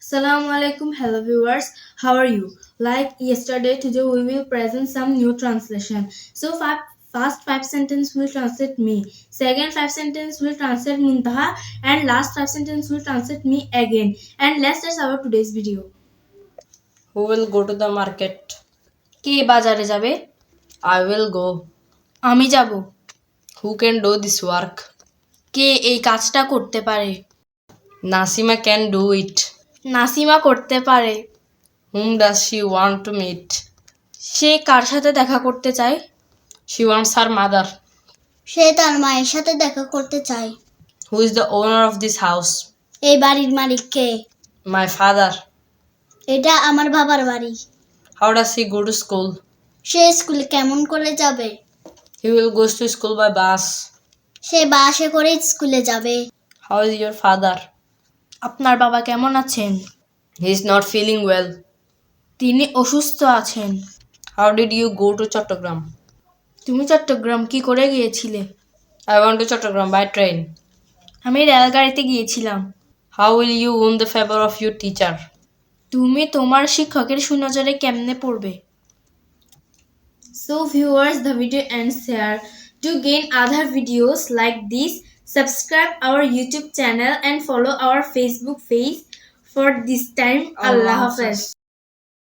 Assalamu alaikum, hello viewers. How are you? Like yesterday, today we will present some new translation. So first five sentence will translate me. Second five sentence will translate Muntaha, and last five sentence will translate me again. And let's start our today's video. Who will go to the market? কে বাজারে যাবে? I will go. আমি যাব। Who can do this work? কে এই কাজটা করতে পারে? Nasima can do it. Nasima করতে পারে। Whom does she want to meet? সে কার সাথে দেখা করতে চায়? She wants her mother. সে তার মায়ের সাথে দেখা করতে চায়। Who is the owner of this house? এই বাড়ির মালিক কে? My father. এটা আমার বাবার বাড়ি। How does he go to school? সে স্কুলে কেমন করে যাবে? He will go to school by bus. সে বাসে করে স্কুলে যাবে। How is your father? আপনার বাবা কেমন আছেন? He is not feeling well. তিনি অসুস্থ আছেন। How did you go to Chattogram? তুমি চট্টগ্রাম কি করে গিয়েছিলে? I went to Chattogram by train. আমি রেলগাড়িতে গিয়েছিলাম। How will you win the favor of your teacher? তুমি তোমার শিক্ষকের সুনজরে কেমনে পড়বে? So viewers, the video ends here. To gain other videos like this, subscribe our YouTube channel and follow our Facebook page. For this time, Allah Hafiz.